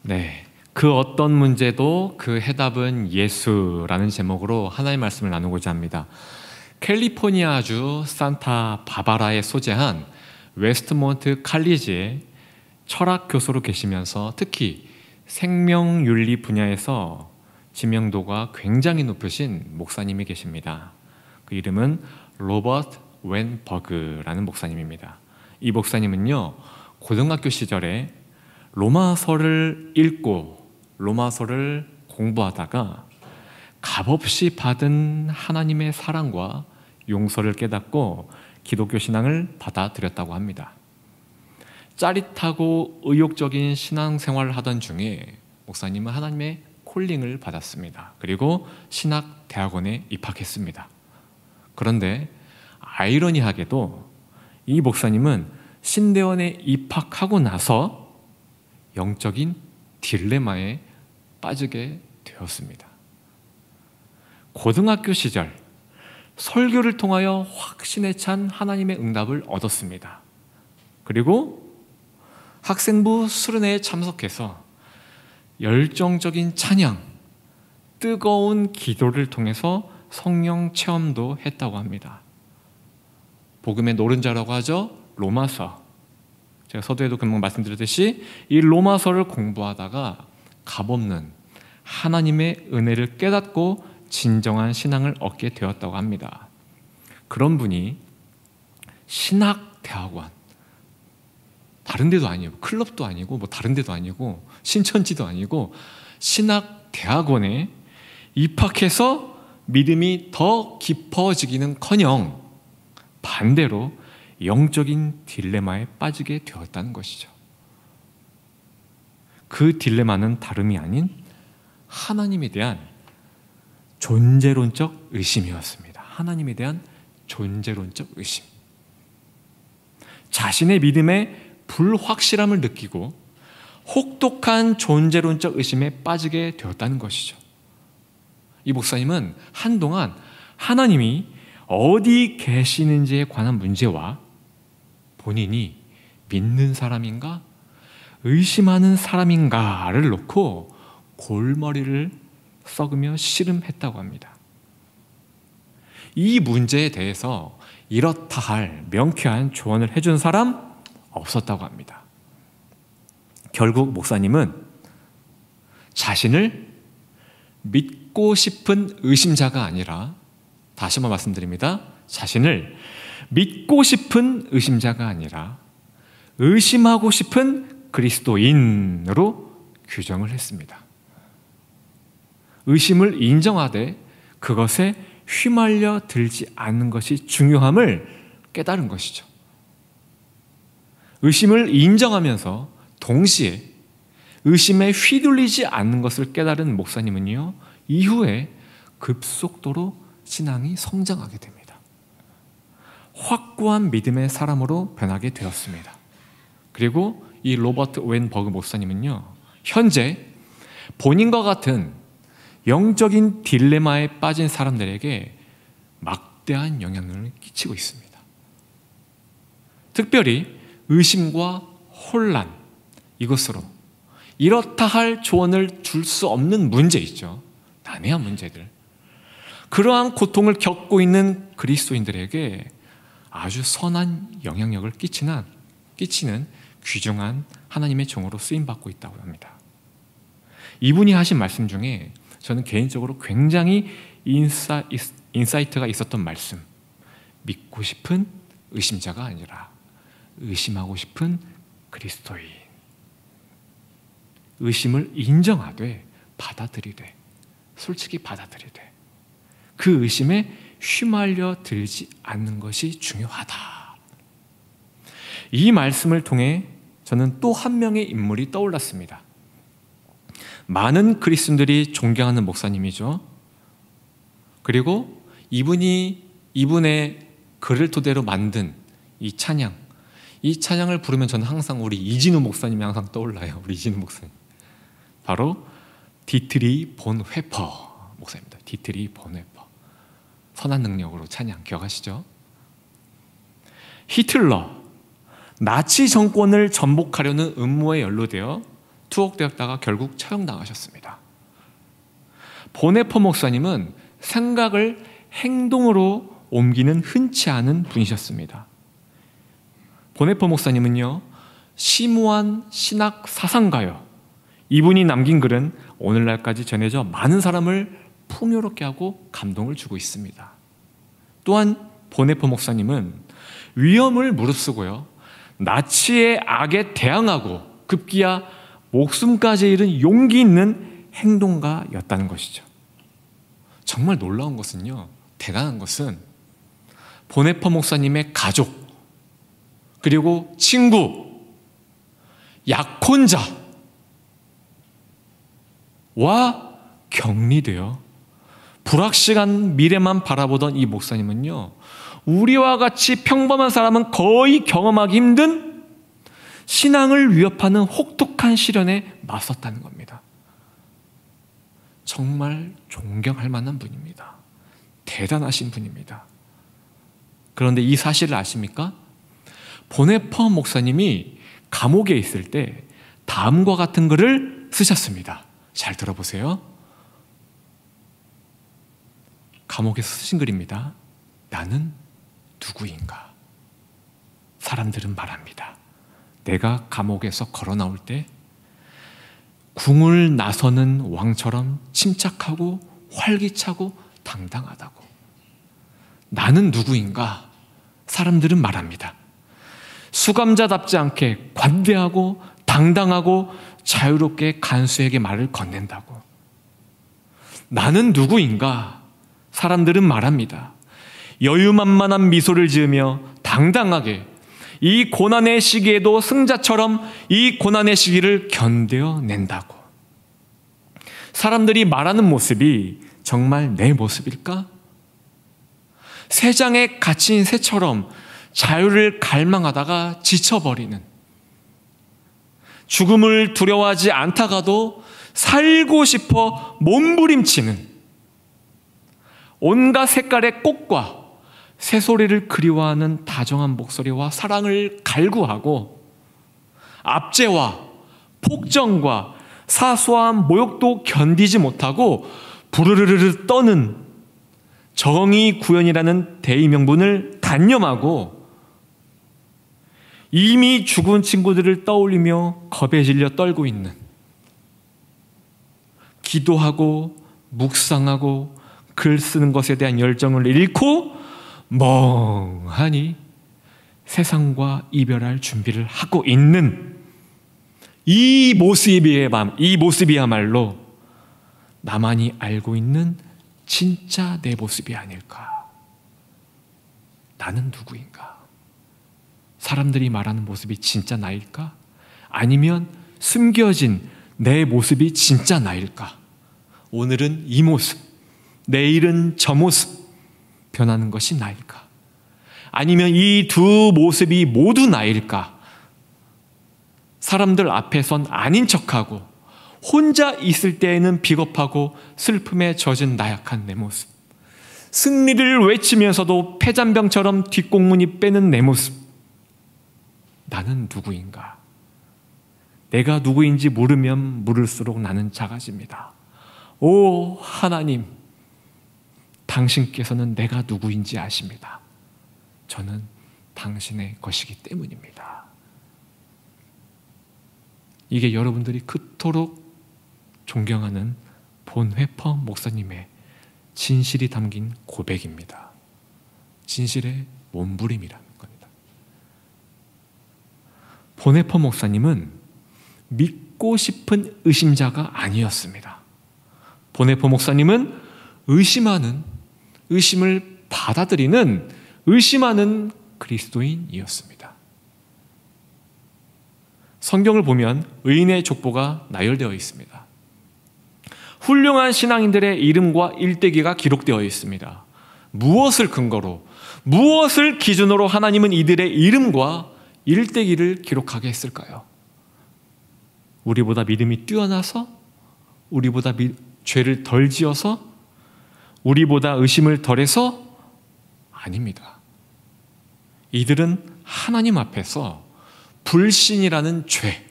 네, 그 어떤 문제도 그 해답은 예수라는 제목으로 하나의 말씀을 나누고자 합니다. 캘리포니아주 산타 바바라에 소재한 웨스트몬트 칼리지에 철학 교수로 계시면서 특히 생명윤리 분야에서 지명도가 굉장히 높으신 목사님이 계십니다. 그 이름은 로버트 웬버그라는 목사님입니다. 이 목사님은요, 고등학교 시절에 로마서를 읽고 로마서를 공부하다가 값없이 받은 하나님의 사랑과 용서를 깨닫고 기독교 신앙을 받아들였다고 합니다. 짜릿하고 의욕적인 신앙생활을 하던 중에 목사님은 하나님의 콜링을 받았습니다. 그리고 신학대학원에 입학했습니다. 그런데 아이러니하게도 이 목사님은 신대원에 입학하고 나서 영적인 딜레마에 빠지게 되었습니다. 고등학교 시절 설교를 통하여 확신에 찬 하나님의 응답을 얻었습니다. 그리고 학생부 수련회에 참석해서 열정적인 찬양, 뜨거운 기도를 통해서 성령 체험도 했다고 합니다. 복음의 노른자라고 하죠. 로마서. 제가 서두에도 금방 말씀드렸듯이 이 로마서를 공부하다가 값없는 하나님의 은혜를 깨닫고 진정한 신앙을 얻게 되었다고 합니다. 그런 분이 신학대학원, 다른 데도 아니고 클럽도 아니고 뭐 다른 데도 아니고 신천지도 아니고 신학대학원에 입학해서 믿음이 더 깊어지기는커녕 반대로 영적인 딜레마에 빠지게 되었다는 것이죠. 그 딜레마는 다름이 아닌 하나님에 대한 존재론적 의심이었습니다. 하나님에 대한 존재론적 의심. 자신의 믿음의 불확실함을 느끼고 혹독한 존재론적 의심에 빠지게 되었다는 것이죠. 이 목사님은 한동안 하나님이 어디 계시는지에 관한 문제와 본인이 믿는 사람인가 의심하는 사람인가를 놓고 골머리를 썩으며 씨름했다고 합니다. 이 문제에 대해서 이렇다 할 명쾌한 조언을 해준 사람 없었다고 합니다. 결국 목사님은 자신을 믿고 싶은 의심자가 아니라, 다시 한번 말씀드립니다. 자신을 믿고 싶은 의심자가 아니라 의심하고 싶은 그리스도인으로 규정을 했습니다. 의심을 인정하되 그것에 휘말려 들지 않는 것이 중요함을 깨달은 것이죠. 의심을 인정하면서 동시에 의심에 휘둘리지 않는 것을 깨달은 목사님은요, 이후에 급속도로 신앙이 성장하게 됩니다. 확고한 믿음의 사람으로 변하게 되었습니다. 그리고 이 로버트 웬버그 목사님은요, 현재 본인과 같은 영적인 딜레마에 빠진 사람들에게 막대한 영향을 끼치고 있습니다. 특별히 의심과 혼란, 이것으로 이렇다 할 조언을 줄 수 없는 문제 있죠. 난해한 문제들. 그러한 고통을 겪고 있는 그리스도인들에게 아주 선한 영향력을 끼치는 귀중한 하나님의 종으로 쓰임받고 있다고 합니다. 이분이 하신 말씀 중에 저는 개인적으로 굉장히 인사이트가 있었던 말씀, 믿고 싶은 의심자가 아니라 의심하고 싶은 그리스도인. 의심을 인정하되 받아들이되, 솔직히 받아들이되 그 의심에 휘말려 들지 않는 것이 중요하다. 이 말씀을 통해 저는 또 한 명의 인물이 떠올랐습니다. 많은 그리스도인들이 존경하는 목사님이죠. 그리고 이분의 글을 토대로 만든 이 찬양을 부르면 저는 항상 우리 이진우 목사님이 항상 떠올라요. 우리 이진우 목사님. 바로 디트리 본회퍼 목사입니다. 디트리 본회퍼. 선한 능력으로 찬양 기억하시죠? 히틀러, 나치 정권을 전복하려는 음모에 연루되어 투옥되었다가 결국 처형당하셨습니다. 보네퍼 목사님은 생각을 행동으로 옮기는 흔치 않은 분이셨습니다. 보네퍼 목사님은요, 심오한 신학 사상가요. 이분이 남긴 글은 오늘날까지 전해져 많은 사람을 풍요롭게 하고 감동을 주고 있습니다. 또한 보네퍼 목사님은 위험을 무릅쓰고요, 나치의 악에 대항하고 급기야 목숨까지 잃은 용기 있는 행동가였다는 것이죠. 정말 놀라운 것은요, 대단한 것은 보네퍼 목사님의 가족, 그리고 친구, 약혼자와 격리되어 불확실한 미래만 바라보던 이 목사님은요, 우리와 같이 평범한 사람은 거의 경험하기 힘든 신앙을 위협하는 혹독한 시련에 맞섰다는 겁니다. 정말 존경할 만한 분입니다. 대단하신 분입니다. 그런데 이 사실을 아십니까? 보네퍼 목사님이 감옥에 있을 때 다음과 같은 글을 쓰셨습니다. 잘 들어보세요. 감옥에서 쓰신 글입니다. 나는 누구인가? 사람들은 말합니다. 내가 감옥에서 걸어 나올 때 궁을 나서는 왕처럼 침착하고 활기차고 당당하다고. 나는 누구인가? 사람들은 말합니다. 수감자답지 않게 관대하고 당당하고 자유롭게 간수에게 말을 건넨다고. 나는 누구인가? 사람들은 말합니다. 여유만만한 미소를 지으며 당당하게 이 고난의 시기에도 승자처럼 이 고난의 시기를 견뎌낸다고. 사람들이 말하는 모습이 정말 내 모습일까? 새장에 갇힌 새처럼 자유를 갈망하다가 지쳐버리는, 죽음을 두려워하지 않다가도 살고 싶어 몸부림치는, 온갖 색깔의 꽃과 새소리를 그리워하는 다정한 목소리와 사랑을 갈구하고 압제와 폭정과 사소한 모욕도 견디지 못하고 부르르르 떠는 정의 구현이라는 대의명분을 단념하고 이미 죽은 친구들을 떠올리며 겁에 질려 떨고 있는, 기도하고 묵상하고 글 쓰는 것에 대한 열정을 잃고 멍하니 세상과 이별할 준비를 하고 있는 이 모습이야말로 나만이 알고 있는 진짜 내 모습이 아닐까. 나는 누구인가? 사람들이 말하는 모습이 진짜 나일까? 아니면 숨겨진 내 모습이 진짜 나일까? 오늘은 이 모습, 내일은 저 모습 변하는 것이 나일까? 아니면 이 두 모습이 모두 나일까? 사람들 앞에선 아닌 척하고 혼자 있을 때에는 비겁하고 슬픔에 젖은 나약한 내 모습, 승리를 외치면서도 패잔병처럼 뒷공문이 빼는 내 모습. 나는 누구인가? 내가 누구인지 물으면 물을수록 나는 작아집니다. 오 하나님, 당신께서는 내가 누구인지 아십니다. 저는 당신의 것이기 때문입니다. 이게 여러분들이 그토록 존경하는 본회퍼 목사님의 진실이 담긴 고백입니다. 진실의 몸부림이라는 겁니다. 본회퍼 목사님은 믿고 싶은 의심자가 아니었습니다. 본회퍼 목사님은 의심을 받아들이는, 의심하는 그리스도인이었습니다. 성경을 보면 의인의 족보가 나열되어 있습니다. 훌륭한 신앙인들의 이름과 일대기가 기록되어 있습니다. 무엇을 근거로, 무엇을 기준으로 하나님은 이들의 이름과 일대기를 기록하게 했을까요? 우리보다 믿음이 뛰어나서? 우리보다 죄를 덜 지어서? 우리보다 의심을 덜해서? 아닙니다. 이들은 하나님 앞에서 불신이라는 죄,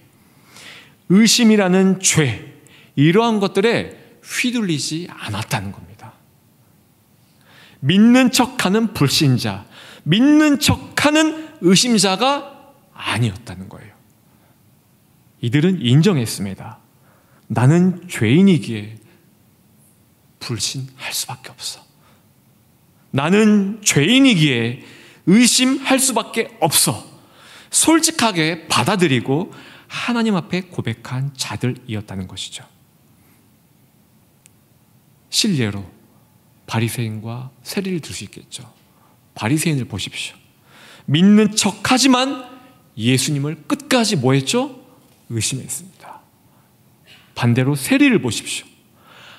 의심이라는 죄, 이러한 것들에 휘둘리지 않았다는 겁니다. 믿는 척하는 불신자, 믿는 척하는 의심자가 아니었다는 거예요. 이들은 인정했습니다. 나는 죄인이기에 불신할 수밖에 없어. 나는 죄인이기에 의심할 수밖에 없어. 솔직하게 받아들이고 하나님 앞에 고백한 자들이었다는 것이죠. 실례로 바리새인과 세리를 들 수 있겠죠. 바리새인을 보십시오. 믿는 척하지만 예수님을 끝까지 뭐 했죠? 의심했습니다. 반대로 세리를 보십시오.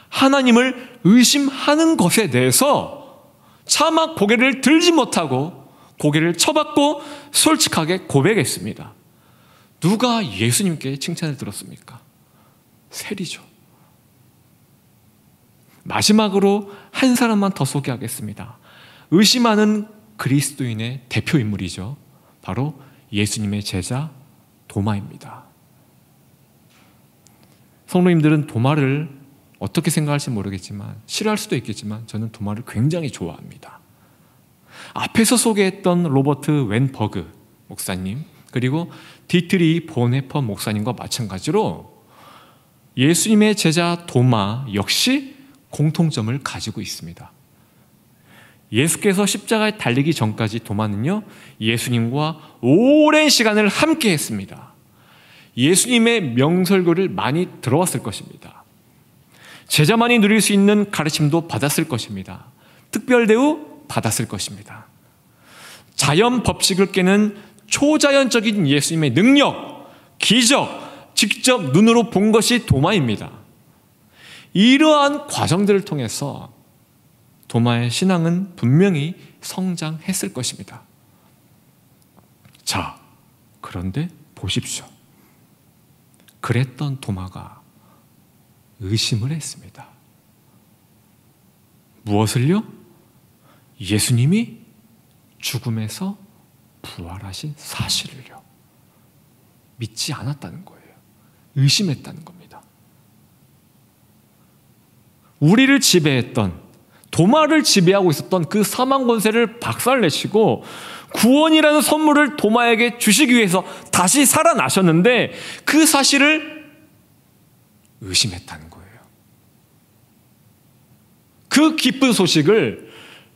하나님을 의심하는 것에 대해서 차마 고개를 들지 못하고 고개를 쳐박고 솔직하게 고백했습니다. 누가 예수님께 칭찬을 들었습니까? 세리죠. 마지막으로 한 사람만 더 소개하겠습니다. 의심하는 그리스도인의 대표 인물이죠. 바로 예수님의 제자 도마입니다. 성도님들은 도마를 어떻게 생각할지 모르겠지만, 싫어할 수도 있겠지만 저는 도마를 굉장히 좋아합니다. 앞에서 소개했던 로버트 웬버그 목사님, 그리고 디트리 보네퍼 목사님과 마찬가지로 예수님의 제자 도마 역시 공통점을 가지고 있습니다. 예수께서 십자가에 달리기 전까지 도마는요, 예수님과 오랜 시간을 함께 했습니다. 예수님의 명설교를 많이 들어왔을 것입니다. 제자만이 누릴 수 있는 가르침도 받았을 것입니다. 특별 대우 받았을 것입니다. 자연 법칙을 깨는 초자연적인 예수님의 능력, 기적, 직접 눈으로 본 것이 도마입니다. 이러한 과정들을 통해서 도마의 신앙은 분명히 성장했을 것입니다. 자, 그런데 보십시오. 그랬던 도마가 의심을 했습니다. 무엇을요? 예수님이 죽음에서 부활하신 사실을요. 믿지 않았다는 거예요. 의심했다는 겁니다. 우리를 지배했던, 도마를 지배하고 있었던 그 사망 권세를 박살내시고 구원이라는 선물을 도마에게 주시기 위해서 다시 살아나셨는데 그 사실을 의심했다는 거예요. 그 기쁜 소식을,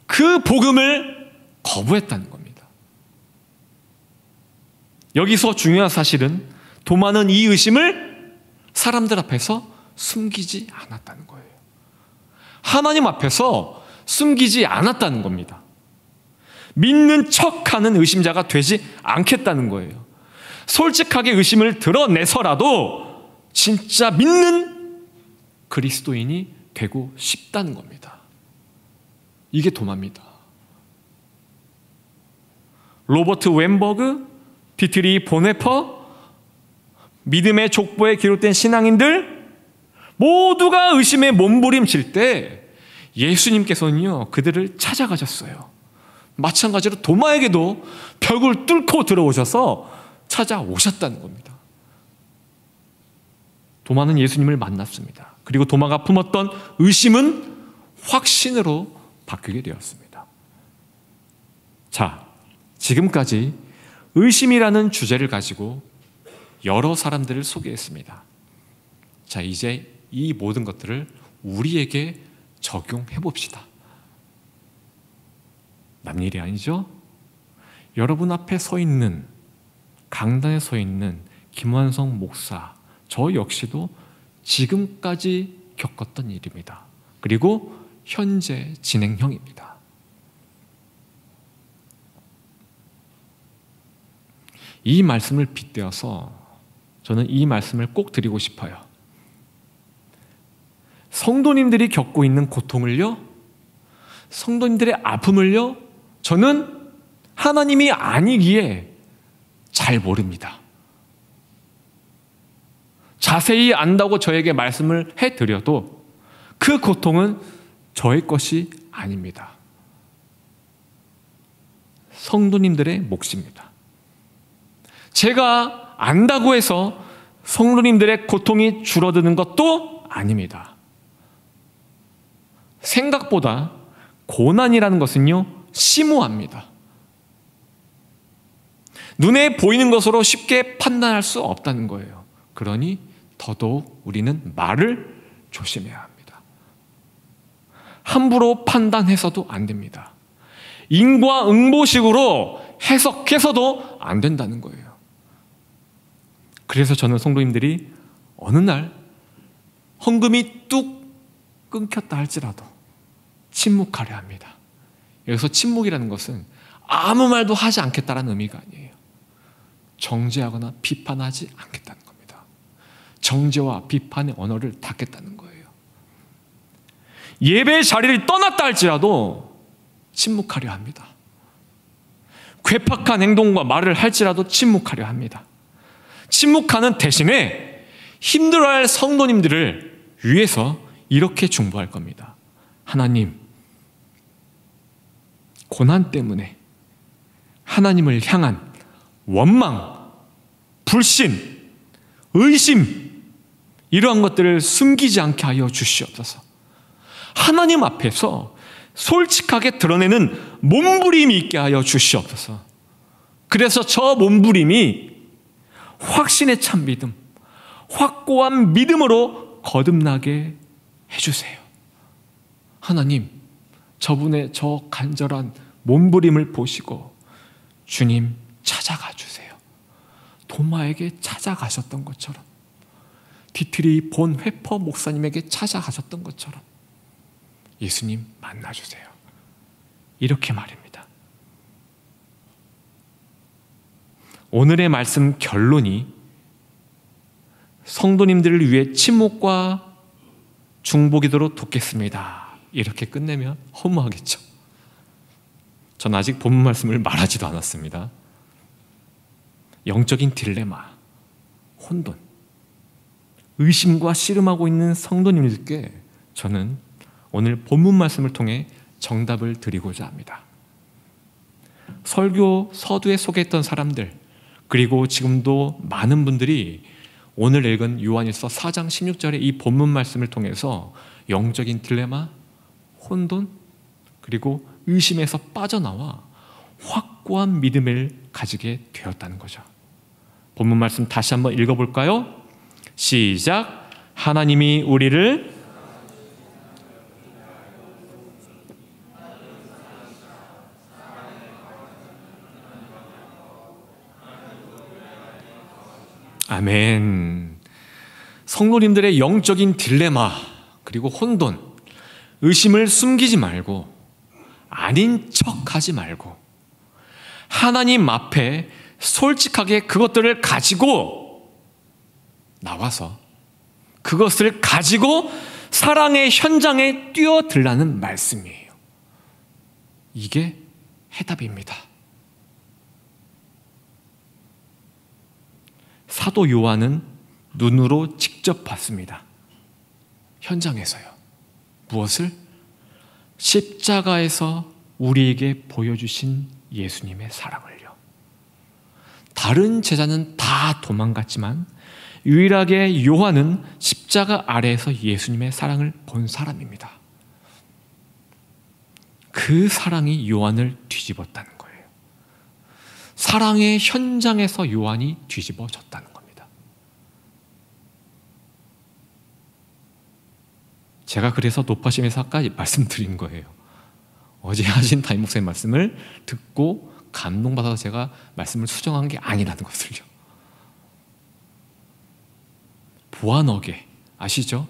그 복음을 거부했다는 겁니다. 여기서 중요한 사실은 도마는 이 의심을 사람들 앞에서 숨기지 않았다는 거예요. 하나님 앞에서 숨기지 않았다는 겁니다. 믿는 척하는 의심자가 되지 않겠다는 거예요. 솔직하게 의심을 드러내서라도 진짜 믿는 그리스도인이 되고 싶다는 겁니다. 이게 도마입니다. 로버트 웬버그, 디트리 보네퍼, 믿음의 족보에 기록된 신앙인들 모두가 의심에 몸부림칠 때 예수님께서는요, 그들을 찾아가셨어요. 마찬가지로 도마에게도 벽을 뚫고 들어오셔서 찾아오셨다는 겁니다. 도마는 예수님을 만났습니다. 그리고 도마가 품었던 의심은 확신으로 바뀌게 되었습니다. 자, 지금까지 의심이라는 주제를 가지고 여러 사람들을 소개했습니다. 자, 이제 이 모든 것들을 우리에게 적용해 봅시다. 남일이 아니죠? 여러분 앞에 서 있는, 강단에 서 있는 김완성 목사, 저 역시도 지금까지 겪었던 일입니다. 그리고 현재 진행형입니다. 이 말씀을 빗대어서 저는 이 말씀을 꼭 드리고 싶어요. 성도님들이 겪고 있는 고통을요, 성도님들의 아픔을요, 저는 하나님이 아니기에 잘 모릅니다. 자세히 안다고 저에게 말씀을 해드려도 그 고통은 저의 것이 아닙니다. 성도님들의 몫입니다. 제가 안다고 해서 성도님들의 고통이 줄어드는 것도 아닙니다. 생각보다 고난이라는 것은요, 심오합니다. 눈에 보이는 것으로 쉽게 판단할 수 없다는 거예요. 그러니 더더욱 우리는 말을 조심해야 합니다. 함부로 판단해서도 안 됩니다. 인과응보식으로 해석해서도 안 된다는 거예요. 그래서 저는 성도님들이 어느 날 헌금이 뚝 끊겼다 할지라도 침묵하려 합니다. 여기서 침묵이라는 것은 아무 말도 하지 않겠다는 의미가 아니에요. 정죄하거나 비판하지 않겠다는 겁니다. 정죄와 비판의 언어를 닫겠다는 거예요. 예배 자리를 떠났다 할지라도 침묵하려 합니다. 괴팍한 행동과 말을 할지라도 침묵하려 합니다. 침묵하는 대신에 힘들어할 성도님들을 위해서 이렇게 중보할 겁니다. 하나님, 고난 때문에 하나님을 향한 원망, 불신, 의심, 이러한 것들을 숨기지 않게 하여 주시옵소서. 하나님 앞에서 솔직하게 드러내는 몸부림이 있게 하여 주시옵소서. 그래서 저 몸부림이 확신에 찬 믿음, 확고한 믿음으로 거듭나게 해주세요. 하나님, 저분의 저 간절한 몸부림을 보시고 주님 찾아가 주세요. 도마에게 찾아가셨던 것처럼, 디트리 본 회퍼 목사님에게 찾아가셨던 것처럼 예수님 만나주세요. 이렇게 말입니다. 오늘의 말씀 결론이 성도님들을 위해 침묵과 중보기도로 돕겠습니다. 이렇게 끝내면 허무하겠죠. 전 아직 본문 말씀을 말하지도 않았습니다. 영적인 딜레마, 혼돈, 의심과 씨름하고 있는 성도님들께 저는 오늘 본문 말씀을 통해 정답을 드리고자 합니다. 설교 서두에 소개했던 사람들, 그리고 지금도 많은 분들이 오늘 읽은 요한일서 4장 16절의 이 본문 말씀을 통해서 영적인 딜레마, 혼돈, 그리고 의심에서 빠져나와 확고한 믿음을 가지게 되었다는 거죠. 본문 말씀 다시 한번 읽어볼까요? 시작. 하나님이 우리를 아멘. 성도님들의 영적인 딜레마, 그리고 혼돈, 의심을 숨기지 말고, 아닌 척하지 말고, 하나님 앞에 솔직하게 그것들을 가지고 나와서 그것을 가지고 사랑의 현장에 뛰어들라는 말씀이에요. 이게 해답입니다. 사도 요한은 눈으로 직접 봤습니다. 현장에서요. 무엇을? 십자가에서 우리에게 보여주신 예수님의 사랑을요. 다른 제자는 다 도망갔지만 유일하게 요한은 십자가 아래에서 예수님의 사랑을 본 사람입니다. 그 사랑이 요한을 뒤집었다는 거예요. 사랑의 현장에서 요한이 뒤집어졌다는 겁니다. 제가 그래서 높아심에서 아까 말씀드린 거예요. 어제 하신 담임 목사님 말씀을 듣고 감동받아서 제가 말씀을 수정한 게 아니라는 것을요. 보아너게 아시죠?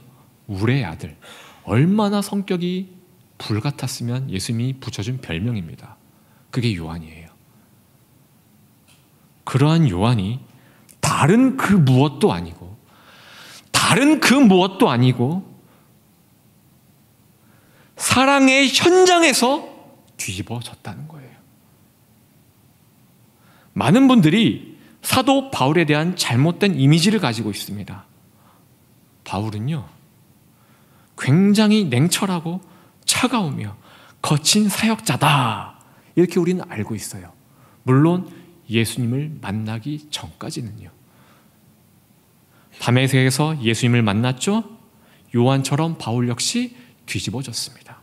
울의 아들. 얼마나 성격이 불같았으면 예수님이 붙여준 별명입니다. 그게 요한이에요. 그러한 요한이 다른 그 무엇도 아니고 사랑의 현장에서 뒤집어졌다는 거예요. 많은 분들이 사도 바울에 대한 잘못된 이미지를 가지고 있습니다. 바울은요, 굉장히 냉철하고 차가우며 거친 사역자다, 이렇게 우리는 알고 있어요. 물론 예수님을 만나기 전까지는요. 다메섹에서 예수님을 만났죠. 요한처럼 바울 역시 뒤집어졌습니다.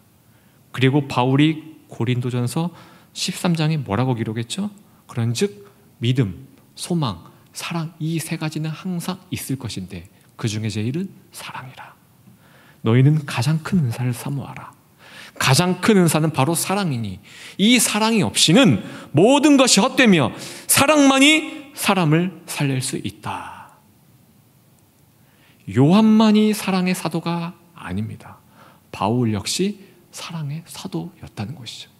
그리고 바울이 고린도전서 13장에 뭐라고 기록했죠? 그런즉 믿음, 소망, 사랑, 이 세 가지는 항상 있을 것인데 그 중에 제일은 사랑이라. 너희는 가장 큰 은사를 사모하라. 가장 큰 은사는 바로 사랑이니 이 사랑이 없이는 모든 것이 헛되며 사랑만이 사람을 살릴 수 있다. 요한만이 사랑의 사도가 아닙니다. 바울 역시 사랑의 사도였다는 것이죠.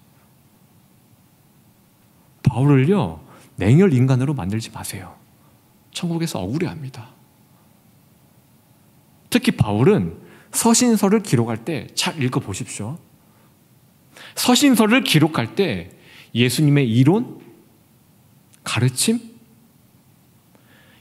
바울을요, 냉혈 인간으로 만들지 마세요. 천국에서 억울해합니다. 특히 바울은 서신서를 기록할 때 잘 읽어보십시오. 서신서를 기록할 때 예수님의 이론, 가르침,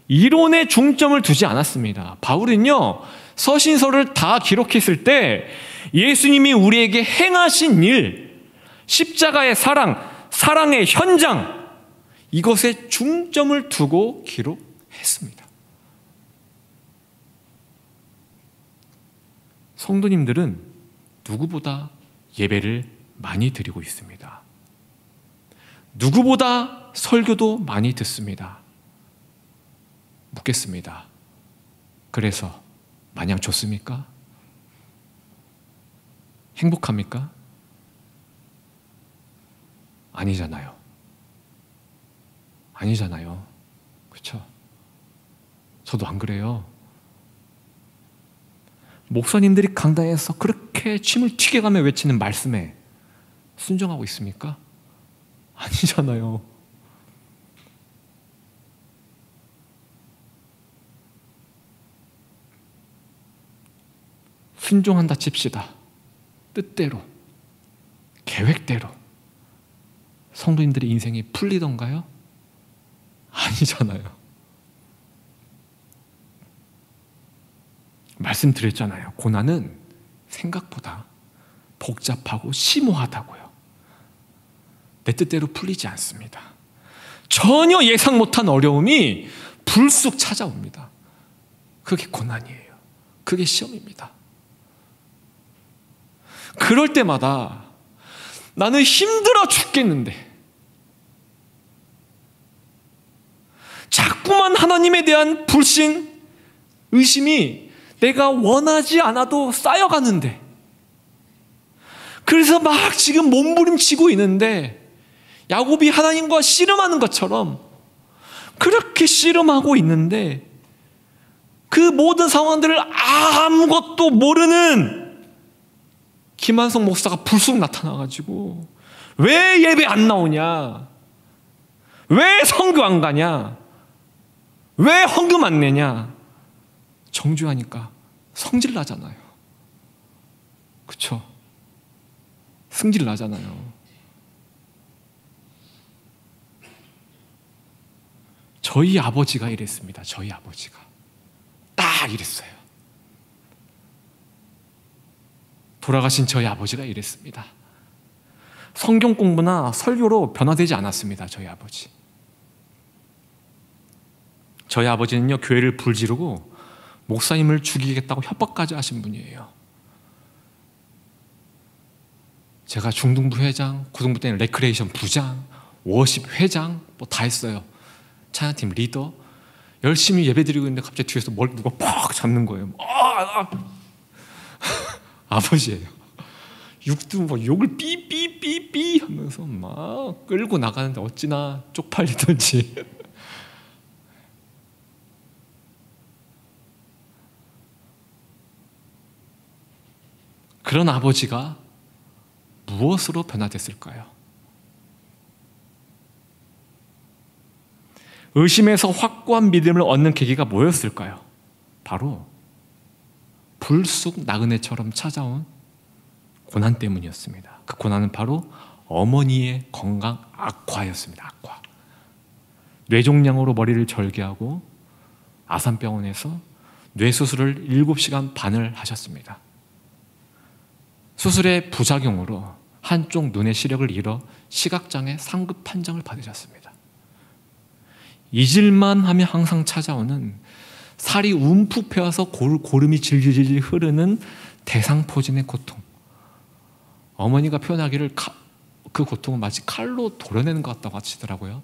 이론에 중점을 두지 않았습니다. 바울은요, 서신서를 다 기록했을 때 예수님이 우리에게 행하신 일, 십자가의 사랑, 사랑의 현장, 이것에 중점을 두고 기록했습니다. 성도님들은 누구보다 예배를 많이 드리고 있습니다. 누구보다 설교도 많이 듣습니다. 묻겠습니다. 그래서 마냥 좋습니까? 행복합니까? 아니잖아요. 아니잖아요. 그렇죠? 저도 안 그래요. 목사님들이 강단에서 그렇게 침을 튀겨가며 외치는 말씀에 순종하고 있습니까? 아니잖아요. 순종한다 칩시다. 뜻대로, 계획대로 성도님들의 인생이 풀리던가요? 아니잖아요. 말씀드렸잖아요. 고난은 생각보다 복잡하고 심오하다고요. 내 뜻대로 풀리지 않습니다. 전혀 예상 못한 어려움이 불쑥 찾아옵니다. 그게 고난이에요. 그게 시험입니다. 그럴 때마다 나는 힘들어 죽겠는데 자꾸만 하나님에 대한 불신, 의심이 내가 원하지 않아도 쌓여가는데, 그래서 막 지금 몸부림치고 있는데 야곱이 하나님과 씨름하는 것처럼 그렇게 씨름하고 있는데 그 모든 상황들을 아무것도 모르는 김한성 목사가 불쑥 나타나가지고 왜 예배 안 나오냐, 왜 선교 안 가냐, 왜 헌금 안 내냐, 정죄하니까 성질 나잖아요. 그쵸? 승질 나잖아요. 저희 아버지가 이랬습니다. 저희 아버지가 딱 이랬어요. 돌아가신 저희 아버지가 이랬습니다. 성경 공부나 설교로 변화되지 않았습니다. 저희 아버지. 저희 아버지는요, 교회를 불지르고 목사님을 죽이겠다고 협박까지 하신 분이에요. 제가 중등부 회장, 고등부 때는 레크레이션 부장, 워십 회장 뭐 다 했어요. 찬양팀 리더. 열심히 예배드리고 있는데 갑자기 뒤에서 뭘 누가 팍 잡는 거예요. 아버지예요. 육두 뭐 욕을 삐삐삐삐 하면서 막 끌고 나가는데 어찌나 쪽팔리던지. 그런 아버지가 무엇으로 변화됐을까요? 의심에서 확고한 믿음을 얻는 계기가 뭐였을까요? 바로 불쑥 나그네처럼 찾아온 고난 때문이었습니다. 그 고난은 바로 어머니의 건강 악화였습니다. 악화. 뇌종양으로 머리를 절개하고 아산병원에서 뇌수술을 7시간 반을 하셨습니다. 수술의 부작용으로 한쪽 눈의 시력을 잃어 시각장애 상급 판정을 받으셨습니다. 잊을만 하면 항상 찾아오는 살이 움푹 패어서 고름이 질질질 흐르는 대상포진의 고통. 어머니가 표현하기를 그 고통은 마치 칼로 도려내는 것 같다고 하시더라고요.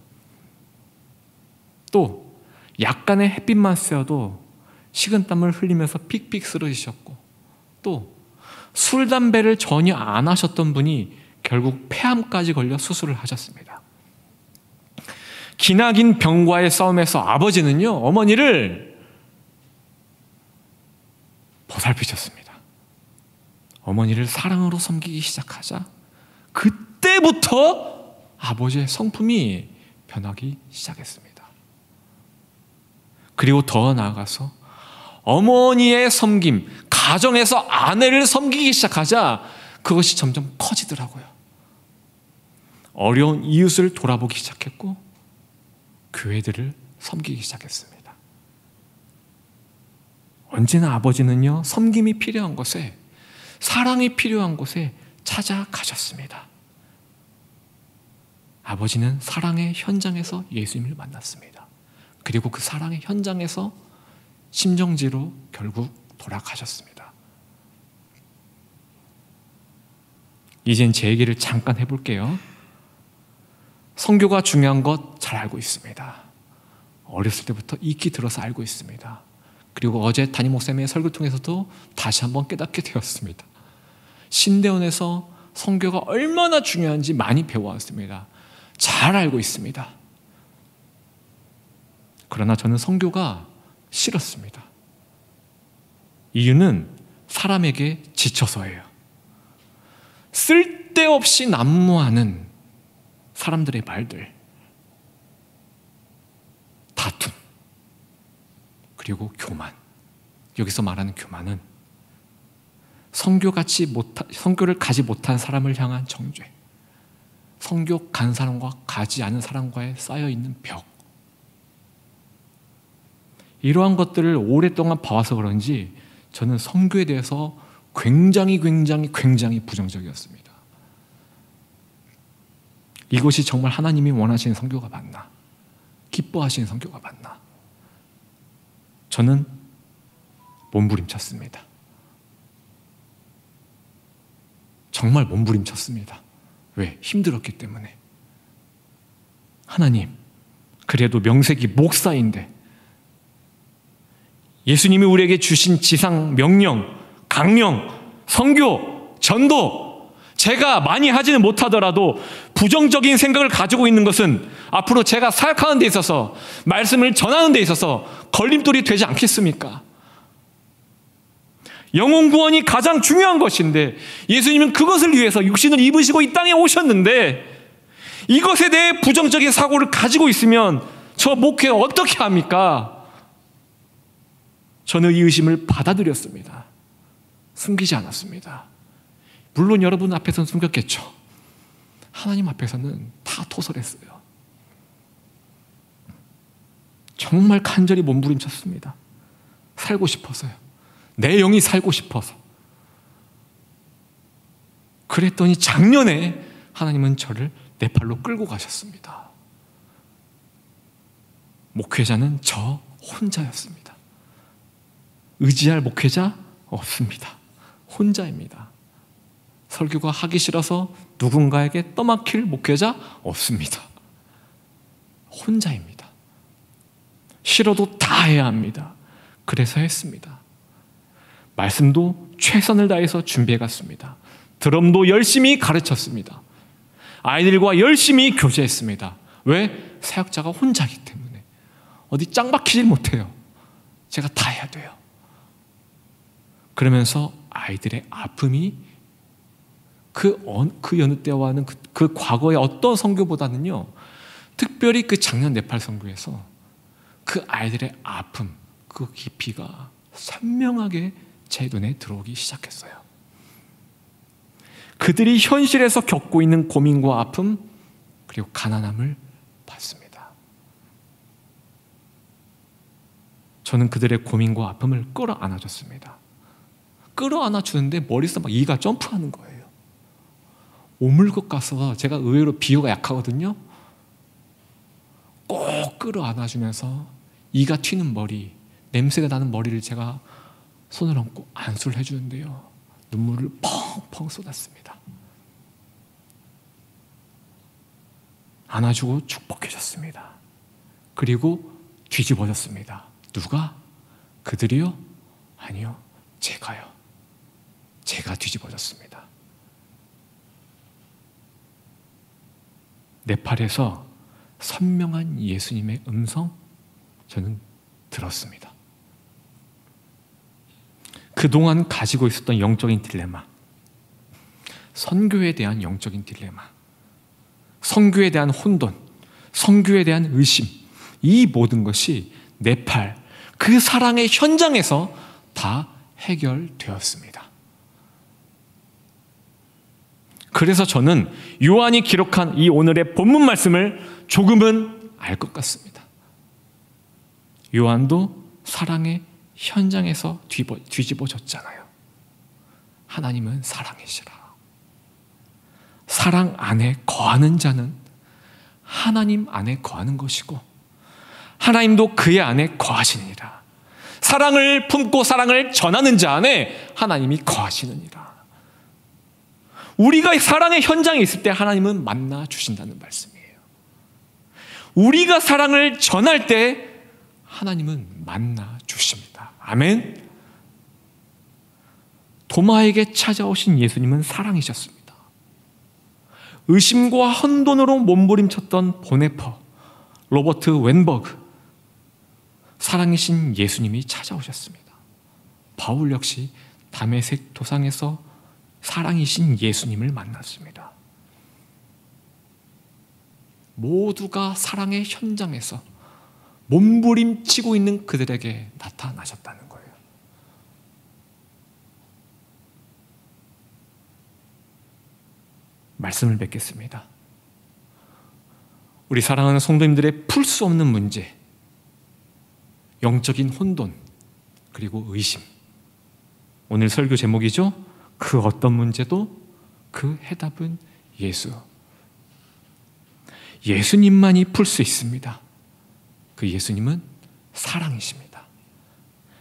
또 약간의 햇빛만 쐬어도 식은땀을 흘리면서 픽픽 쓰러지셨고, 또 술, 담배를 전혀 안 하셨던 분이 결국 폐암까지 걸려 수술을 하셨습니다. 기나긴 병과의 싸움에서 아버지는요, 어머니를 보살피셨습니다. 어머니를 사랑으로 섬기기 시작하자 그때부터 아버지의 성품이 변하기 시작했습니다. 그리고 더 나아가서 어머니의 섬김, 가정에서 아내를 섬기기 시작하자 그것이 점점 커지더라고요. 어려운 이웃을 돌아보기 시작했고 교회들을 섬기기 시작했습니다. 언제나 아버지는요, 섬김이 필요한 곳에, 사랑이 필요한 곳에 찾아가셨습니다. 아버지는 사랑의 현장에서 예수님을 만났습니다. 그리고 그 사랑의 현장에서 심정지로 결국 돌아가셨습니다. 이젠 제 얘기를 잠깐 해볼게요. 선교가 중요한 것 잘 알고 있습니다. 어렸을 때부터 익히 들어서 알고 있습니다. 그리고 어제 담임 목사님의 설교 통해서도 다시 한번 깨닫게 되었습니다. 신대원에서 선교가 얼마나 중요한지 많이 배워왔습니다. 잘 알고 있습니다. 그러나 저는 선교가 싫었습니다. 이유는 사람에게 지쳐서예요. 쓸데없이 난무하는 사람들의 말들, 다툼, 그리고 교만. 여기서 말하는 교만은 선교를 가지 못한 사람을 향한 정죄, 선교 간 사람과 가지 않은 사람과의 쌓여있는 벽. 이러한 것들을 오랫동안 봐와서 그런지 저는 선교에 대해서 굉장히 부정적이었습니다. 이것이 정말 하나님이 원하시는 선교가 맞나? 기뻐하시는 선교가 맞나? 저는 몸부림쳤습니다. 정말 몸부림쳤습니다. 왜? 힘들었기 때문에. 하나님, 그래도 명색이 목사인데 예수님이 우리에게 주신 지상 명령, 강령, 선교, 전도, 제가 많이 하지는 못하더라도 부정적인 생각을 가지고 있는 것은 앞으로 제가 사역하는 데 있어서, 말씀을 전하는 데 있어서 걸림돌이 되지 않겠습니까? 영혼 구원이 가장 중요한 것인데 예수님은 그것을 위해서 육신을 입으시고 이 땅에 오셨는데 이것에 대해 부정적인 사고를 가지고 있으면 저 목회 어떻게 합니까? 저는 이 의심을 받아들였습니다. 숨기지 않았습니다. 물론 여러분 앞에서는 숨겼겠죠. 하나님 앞에서는 다 토설했어요. 정말 간절히 몸부림쳤습니다. 살고 싶어서요. 내 영이 살고 싶어서. 그랬더니 작년에 하나님은 저를 네팔로 끌고 가셨습니다. 목회자는 저 혼자였습니다. 의지할 목회자 없습니다. 혼자입니다. 설교가 하기 싫어서 누군가에게 떠맡길 목회자 없습니다. 혼자입니다. 싫어도 다 해야 합니다. 그래서 했습니다. 말씀도 최선을 다해서 준비해 갔습니다. 드럼도 열심히 가르쳤습니다. 아이들과 열심히 교제했습니다. 왜? 사역자가 혼자이기 때문에. 어디 짱 박히질 못해요. 제가 다 해야 돼요. 그러면서 아이들의 아픔이 그 여느 때와는 그 과거의 어떤 선교보다는요, 특별히 그 작년 네팔 선교에서 그 아이들의 아픔, 그 깊이가 선명하게 제 눈에 들어오기 시작했어요. 그들이 현실에서 겪고 있는 고민과 아픔, 그리고 가난함을 봤습니다. 저는 그들의 고민과 아픔을 끌어안아줬습니다. 끌어안아주는데 머릿속 막 이가 점프하는 거예요. 오물것 같아서 제가 의외로 비유가 약하거든요. 꼭 끌어안아주면서 이가 튀는 머리, 냄새가 나는 머리를 제가 손을 얹고 안수를 해주는데요, 눈물을 펑펑 쏟았습니다. 안아주고 축복해줬습니다. 그리고 뒤집어졌습니다. 누가? 그들이요? 아니요, 제가요. 제가 뒤집어졌습니다. 네팔에서 선명한 예수님의 음성, 저는 들었습니다. 그동안 가지고 있었던 영적인 딜레마, 선교에 대한 영적인 딜레마, 선교에 대한 혼돈, 선교에 대한 의심, 이 모든 것이 네팔 그 사랑의 현장에서 다 해결되었습니다. 그래서 저는 요한이 기록한 이 오늘의 본문 말씀을 조금은 알 것 같습니다. 요한도 사랑의 현장에서 뒤집어졌잖아요. 하나님은 사랑이시라. 사랑 안에 거하는 자는 하나님 안에 거하는 것이고 하나님도 그의 안에 거하시니라. 사랑을 품고 사랑을 전하는 자 안에 하나님이 거하시느니라. 우리가 사랑의 현장에 있을 때 하나님은 만나 주신다는 말씀이에요. 우리가 사랑을 전할 때 하나님은 만나 주십니다. 아멘. 도마에게 찾아오신 예수님은 사랑이셨습니다. 의심과 혼돈으로 몸부림쳤던 보네퍼, 로버트 웬버그, 사랑이신 예수님이 찾아오셨습니다. 바울 역시 다메섹 도상에서 사랑이신 예수님을 만났습니다. 모두가 사랑의 현장에서 몸부림치고 있는 그들에게 나타나셨다는 거예요. 말씀을 맺겠습니다. 우리 사랑하는 성도님들의 풀 수 없는 문제, 영적인 혼돈, 그리고 의심. 오늘 설교 제목이죠. 그 어떤 문제도 그 해답은 예수. 예수님만이 풀 수 있습니다. 그 예수님은 사랑이십니다.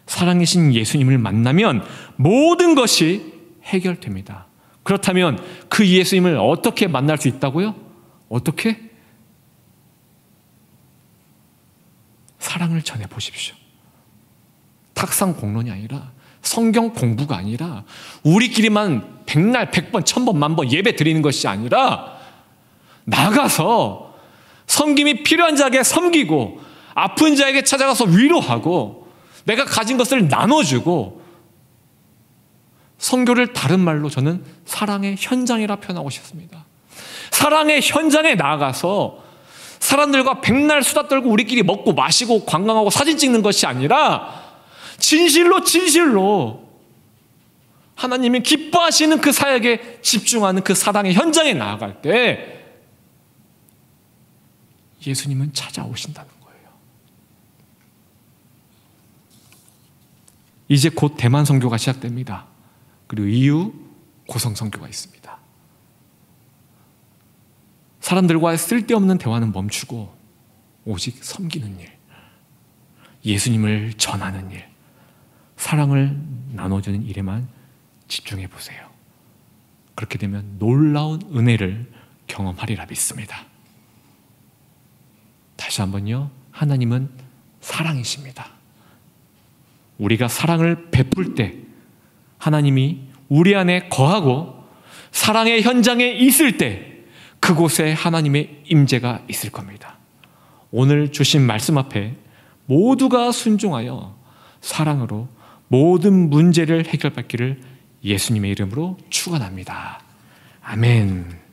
사랑이신 예수님을 만나면 모든 것이 해결됩니다. 그렇다면 그 예수님을 어떻게 만날 수 있다고요? 어떻게? 사랑을 전해 보십시오. 탁상 공론이 아니라, 성경 공부가 아니라, 우리끼리만 백날, 100번, 1000번, 1000번 예배 드리는 것이 아니라 나가서 섬김이 필요한 자에게 섬기고 아픈 자에게 찾아가서 위로하고 내가 가진 것을 나눠주고, 선교를 다른 말로 저는 사랑의 현장이라 표현하고 싶습니다. 사랑의 현장에 나아가서 사람들과 백날 수다 떨고 우리끼리 먹고 마시고 관광하고 사진 찍는 것이 아니라 진실로 하나님이 기뻐하시는 그 사역에 집중하는 그 사랑의 현장에 나아갈 때 예수님은 찾아오신다는 거예요. 이제 곧 대만 선교가 시작됩니다. 그리고 이후 고성 선교가 있습니다. 사람들과의 쓸데없는 대화는 멈추고 오직 섬기는 일, 예수님을 전하는 일, 사랑을 나눠주는 일에만 집중해 보세요. 그렇게 되면 놀라운 은혜를 경험하리라 믿습니다. 다시 한번요. 하나님은 사랑이십니다. 우리가 사랑을 베풀 때 하나님이 우리 안에 거하고 사랑의 현장에 있을 때 그곳에 하나님의 임재가 있을 겁니다. 오늘 주신 말씀 앞에 모두가 순종하여 사랑으로 모든 문제를 해결받기를 예수님의 이름으로 축원합니다. 아멘.